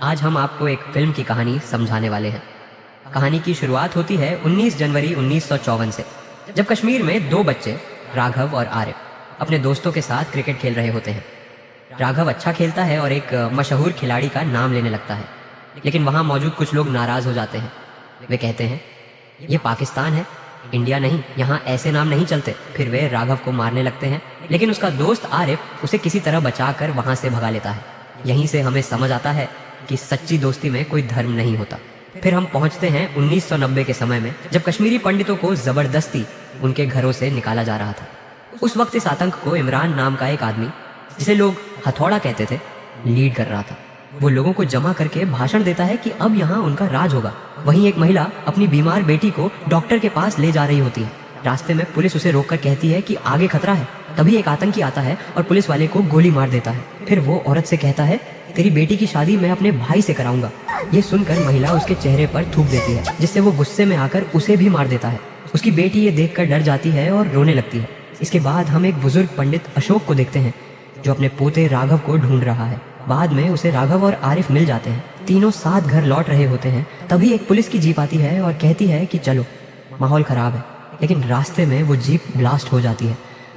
आज हम आपको एक फिल्म की कहानी समझाने वाले हैं। कहानी की शुरुआत होती है 19 जनवरी 1954 से, जब कश्मीर में दो बच्चे राघव और आरिफ अपने दोस्तों के साथ क्रिकेट खेल रहे होते हैं। राघव अच्छा खेलता है और एक मशहूर खिलाड़ी का नाम लेने लगता है, लेकिन वहाँ मौजूद कुछ लोग नाराज हो जाते हैं। वे कहते हैं, ये पाकिस्तान है, इंडिया नहीं, यहाँ ऐसे नाम नहीं चलते। फिर वे राघव को मारने लगते हैं, लेकिन उसका दोस्त आरिफ उसे किसी तरह बचाकर वहाँ से भगा लेता है। यहीं से हमें समझ आता है कि सच्ची दोस्ती में कोई धर्म नहीं होता। फिर हम पहुंचते हैं 1990 के समय में, जब कश्मीरी पंडितों को जबरदस्ती उनके घरों से निकाला जा रहा था। उस वक्त इस आतंक को इमरान नाम का एक आदमी, जिसे लोग हथौड़ा कहते थे, लीड कर रहा था। वो लोगों को जमा करके भाषण देता है कि अब यहाँ उनका राज होगा। वहीं एक महिला अपनी बीमार बेटी को डॉक्टर के पास ले जा रही होती है। रास्ते में पुलिस उसे रोककर कहती है कि आगे खतरा है। तभी एक आतंकी आता है और पुलिस वाले को गोली मार देता है। फिर वो औरत से कहता है, तेरी बेटी की शादी मैं अपने भाई से कराऊंगा। ये सुनकर महिला उसके चेहरे पर थूक देती है, जिससे वो गुस्से में आकर उसे भी मार देता है। उसकी बेटी ये देखकर डर जाती है और रोने लगती है। इसके बाद हम एक बुजुर्ग पंडित अशोक को देखते हैं, जो अपने पोते राघव को ढूंढ रहा है। बाद में उसे राघव और आरिफ मिल जाते हैं। तीनों साथ घर लौट रहे होते हैं। तभी एक पुलिस की जीप आती है और कहती है कि चलो, माहौल खराब है। लेकिन रास्ते में वो जीप ब्लास्ट हो जाती है।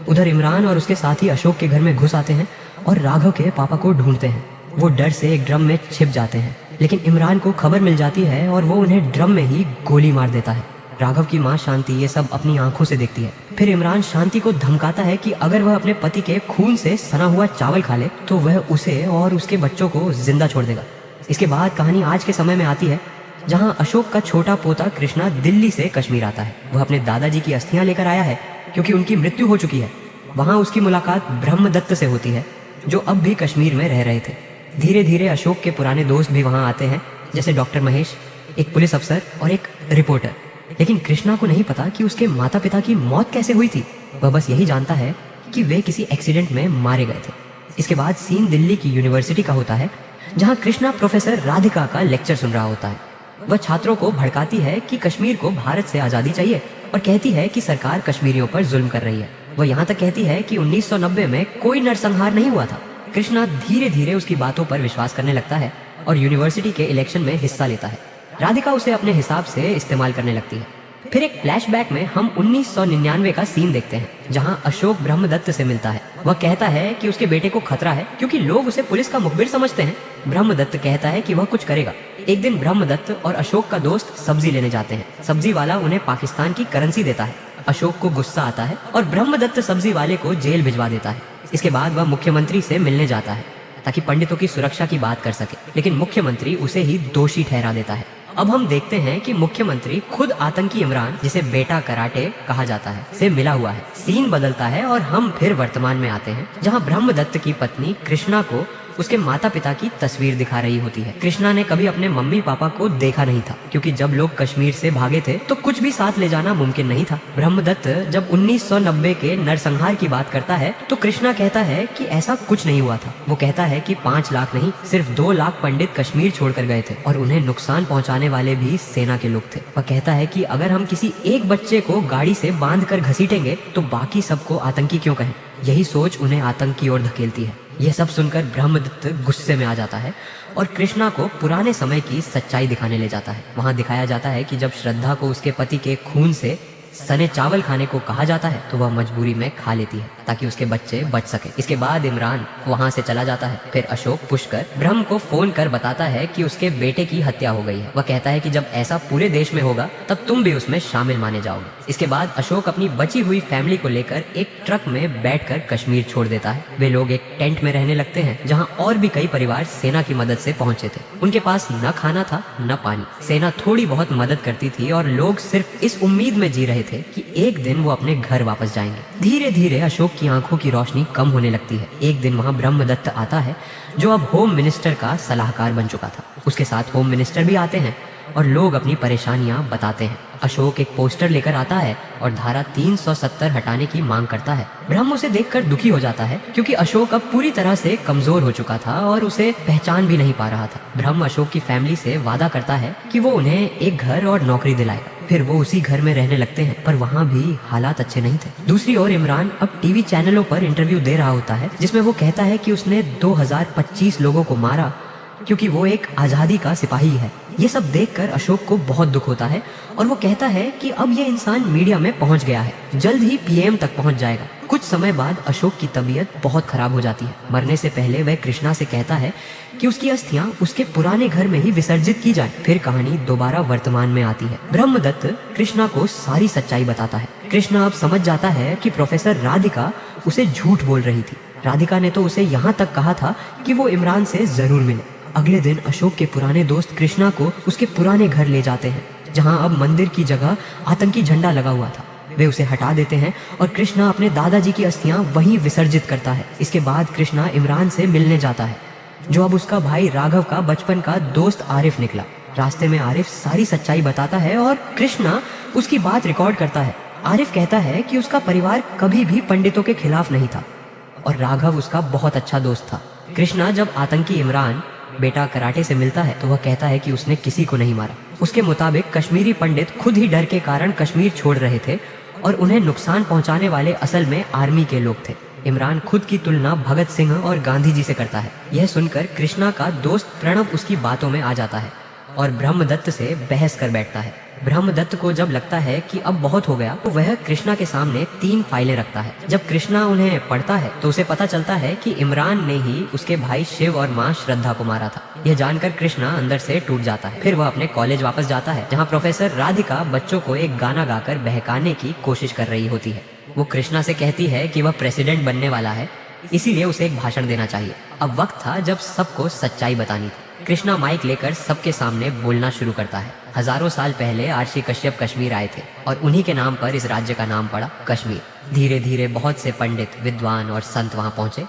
उधर इमरान और उसके साथी अशोक के घर में घुस आते हैं और राघव के पापा को ढूंढते हैं। वो डर से एक ड्रम में छिप जाते हैं, लेकिन इमरान को खबर मिल जाती है और वो उन्हें ड्रम में ही गोली मार देता है। राघव की माँ शांति ये सब अपनी आंखों से देखती है। फिर इमरान शांति को धमकाता है कि अगर वह अपने पति के खून से सना हुआ चावल खा ले तो वह उसे और उसके बच्चों को जिंदा छोड़ देगा। इसके बाद कहानी आज के समय में आती है, जहाँ अशोक का छोटा पोता कृष्णा दिल्ली से कश्मीर आता है। वह अपने दादाजी की अस्थियां लेकर आया है, क्योंकि उनकी मृत्यु हो चुकी है। वहाँ उसकी मुलाकात ब्रह्मदत्त से होती है, जो अब भी कश्मीर में रह रहे थे। धीरे धीरे अशोक के पुराने दोस्त भी वहाँ आते हैं, जैसे डॉक्टर महेश, एक पुलिस अफसर और एक रिपोर्टर। लेकिन कृष्णा को नहीं पता कि उसके माता पिता की मौत कैसे हुई थी। वह बस यही जानता है कि वे किसी एक्सीडेंट में मारे गए थे। इसके बाद सीन दिल्ली की यूनिवर्सिटी का होता है, जहाँ कृष्णा प्रोफेसर राधिका का लेक्चर सुन रहा होता है। वह छात्रों को भड़काती है कि कश्मीर को भारत से आज़ादी चाहिए और कहती है कि सरकार कश्मीरियों पर जुल्म कर रही है। वह यहाँ तक कहती है कि 1990 में कोई नरसंहार नहीं हुआ था। कृष्णा धीरे धीरे उसकी बातों पर विश्वास करने लगता है और यूनिवर्सिटी के इलेक्शन में हिस्सा लेता है। राधिका उसे अपने हिसाब से इस्तेमाल करने लगती है। फिर एक फ्लैशबैक में हम 1999 का सीन देखते हैं, जहां अशोक ब्रह्मदत्त से मिलता है। वह कहता है कि उसके बेटे को खतरा है, क्योंकि लोग उसे पुलिस का मुखबिर समझते हैं। ब्रह्मदत्त कहता है कि वह कुछ करेगा। एक दिन ब्रह्मदत्त और अशोक का दोस्त सब्जी लेने जाते हैं। सब्जी वाला उन्हें पाकिस्तान की करेंसी देता है। अशोक को गुस्सा आता है और ब्रह्मदत्त सब्जी वाले को जेल भिजवा देता है। इसके बाद वह मुख्यमंत्री से मिलने जाता है, ताकि पंडितों की सुरक्षा की बात कर सके, लेकिन मुख्यमंत्री उसे ही दोषी ठहरा देता है। अब हम देखते हैं कि मुख्यमंत्री खुद आतंकी इमरान, जिसे बेटा कराटे कहा जाता है, से मिला हुआ है। सीन बदलता है और हम फिर वर्तमान में आते हैं, जहां ब्रह्मदत्त की पत्नी कृष्णा को उसके माता पिता की तस्वीर दिखा रही होती है। कृष्णा ने कभी अपने मम्मी पापा को देखा नहीं था, क्योंकि जब लोग कश्मीर से भागे थे तो कुछ भी साथ ले जाना मुमकिन नहीं था। ब्रह्मदत्त जब 1990 के नरसंहार की बात करता है तो कृष्णा कहता है कि ऐसा कुछ नहीं हुआ था। वो कहता है कि 5 लाख नहीं, सिर्फ 2 लाख पंडित कश्मीर छोड़कर गए थे और उन्हें नुकसान पहुंचाने वाले भी सेना के लोग थे। वह कहता है कि अगर हम किसी एक बच्चे को गाड़ी से बांध कर घसीटेंगे तो बाकी सबको आतंकी क्यों कहें। यही सोच उन्हें आतंक की ओर धकेलती है। यह सब सुनकर ब्रह्मदत्त गुस्से में आ जाता है और कृष्णा को पुराने समय की सच्चाई दिखाने ले जाता है। वहां दिखाया जाता है कि जब श्रद्धा को उसके पति के खून से सने चावल खाने को कहा जाता है तो वह मजबूरी में खा लेती है, ताकि उसके बच्चे बच सके। इसके बाद इमरान वहां से चला जाता है। फिर अशोक पुष्कर ब्रह्म को फोन कर बताता है कि उसके बेटे की हत्या हो गई है। वह कहता है कि जब ऐसा पूरे देश में होगा तब तुम भी उसमें शामिल माने जाओगे। इसके बाद अशोक अपनी बची हुई फैमिली को लेकर एक ट्रक में बैठकर कश्मीर छोड़ देता है। वे लोग एक टेंट में रहने लगते हैं, जहाँ और भी कई परिवार सेना की मदद से पहुंचे थे। उनके पास न खाना था न पानी। सेना थोड़ी बहुत मदद करती थी और लोग सिर्फ इस उम्मीद में जी रहे थे कि एक दिन वो अपने घर वापस जाएंगे। धीरे धीरे अशोक की आंखों की रोशनी कम होने लगती है। एक दिन वहाँ ब्रह्मदत्त आता है, जो अब होम मिनिस्टर का सलाहकार बन चुका था। उसके साथ होम मिनिस्टर भी आते हैं और लोग अपनी परेशानियां बताते हैं। अशोक एक पोस्टर लेकर आता है और धारा 370 हटाने की मांग करता है। ब्रह्म उसे देखकर दुखी हो जाता है, क्योंकि अशोक अब पूरी तरह से कमजोर हो चुका था और उसे पहचान भी नहीं पा रहा था। ब्रह्म अशोक की फैमिली से वादा करता है कि वो उन्हें एक घर और नौकरी दिलाएगा। फिर वो उसी घर में रहने लगते हैं, पर वहाँ भी हालात अच्छे नहीं थे। दूसरी ओर इमरान अब टीवी चैनलों पर इंटरव्यू दे रहा होता है, जिसमें वो कहता है कि उसने 2025 लोगों को मारा, क्योंकि वो एक आजादी का सिपाही है। ये सब देखकर अशोक को बहुत दुख होता है और वो कहता है कि अब ये इंसान मीडिया में पहुंच गया है, जल्द ही पीएम तक पहुंच जाएगा। कुछ समय बाद अशोक की तबीयत बहुत खराब हो जाती है। मरने से पहले वह कृष्णा से कहता है कि उसकी अस्थियां उसके पुराने घर में ही विसर्जित की जाए। फिर कहानी दोबारा वर्तमान में आती है। ब्रह्मदत्त कृष्णा को सारी सच्चाई बताता है। कृष्णा अब समझ जाता है कि प्रोफेसर राधिका उसे झूठ बोल रही थी। राधिका ने तो उसे यहाँ तक कहा था कि वो इमरान से जरूर मिले। अगले दिन अशोक के पुराने दोस्त कृष्णा को उसके पुराने घर ले जाते हैं, जहाँ अब मंदिर की जगह आतंकी झंडा लगा हुआ था। वे उसे हटा देते हैं और कृष्णा अपने दादाजी की अस्थियां वहीं विसर्जित करता है। इसके बाद कृष्णा इमरान से मिलने जाता है, जो अब उसका भाई राघव का बचपन का दोस्त आरिफ निकला। रास्ते में आरिफ सारी सच्चाई बताता है और कृष्णा उसकी बात रिकॉर्ड करता है। आरिफ कहता है कि उसका परिवार कभी भी पंडितों के खिलाफ नहीं था और राघव उसका बहुत अच्छा दोस्त था। कृष्णा जब आतंकी इमरान बेटा कराटे से मिलता है तो वह कहता है कि उसने किसी को नहीं मारा। उसके मुताबिक कश्मीरी पंडित खुद ही डर के कारण कश्मीर छोड़ रहे थे और उन्हें नुकसान पहुंचाने वाले असल में आर्मी के लोग थे। इमरान खुद की तुलना भगत सिंह और गांधी जी से करता है। यह सुनकर कृष्णा का दोस्त प्रणव उसकी बातों में आ जाता है और ब्रह्मदत्त से बहस कर बैठता है। ब्रह्मदत्त को जब लगता है कि अब बहुत हो गया तो वह कृष्णा के सामने 3 फाइलें रखता है। जब कृष्णा उन्हें पढ़ता है तो उसे पता चलता है कि इमरान ने ही उसके भाई शिव और माँ श्रद्धा को मारा था। यह जानकर कृष्णा अंदर से टूट जाता है। फिर वह अपने कॉलेज वापस जाता है, जहाँ प्रोफेसर राधिका बच्चों को एक गाना गाकर बहकाने की कोशिश कर रही होती है। वो कृष्णा से कहती है कि वह प्रेसिडेंट बनने वाला है, इसीलिए उसे एक भाषण देना चाहिए। अब वक्त था जब सबको सच्चाई बतानी थी। कृष्णा माइक लेकर सबके सामने बोलना शुरू करता है। हजारों साल पहले आर्षि कश्यप कश्मीर आए थे और उन्हीं के नाम पर इस राज्य का नाम पड़ा कश्मीर। धीरे धीरे बहुत से पंडित, विद्वान और संत वहां पहुंचे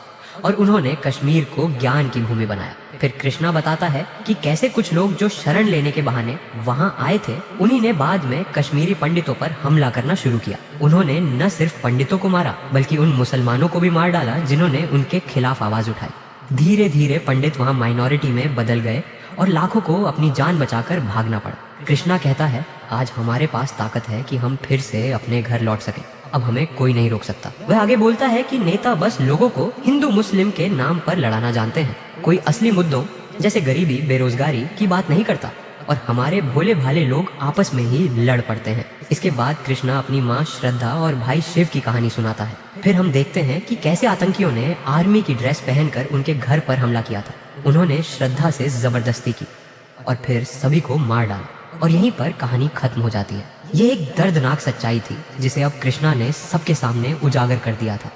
और उन्होंने कश्मीर को ज्ञान की भूमि बनाया। फिर कृष्णा बताता है कि कैसे कुछ लोग जो शरण लेने के बहाने वहां आए थे, उन्हीं ने बाद में कश्मीरी पंडितों पर हमला करना शुरू किया। उन्होंने न सिर्फ पंडितों को मारा बल्कि उन मुसलमानों को भी मार डाला जिन्होंने उनके खिलाफ आवाज उठाई। धीरे धीरे पंडित वहां माइनॉरिटी में बदल गए और लाखों को अपनी जान बचाकर भागना पड़ा। कृष्णा कहता है, आज हमारे पास ताकत है कि हम फिर से अपने घर लौट सकें। अब हमें कोई नहीं रोक सकता। वह आगे बोलता है कि नेता बस लोगों को हिंदू मुस्लिम के नाम पर लड़ाना जानते हैं, कोई असली मुद्दों जैसे गरीबी, बेरोजगारी की बात नहीं करता और हमारे भोले भाले लोग आपस में ही लड़ पड़ते हैं। इसके बाद कृष्णा अपनी माँ श्रद्धा और भाई शिव की कहानी सुनाता है। फिर हम देखते हैं कि कैसे आतंकियों ने आर्मी की ड्रेस पहनकर उनके घर पर हमला किया था। उन्होंने श्रद्धा से जबरदस्ती की और फिर सभी को मार डाला और यहीं पर कहानी खत्म हो जाती है। ये एक दर्दनाक सच्चाई थी जिसे अब कृष्णा ने सबके सामने उजागर कर दिया था।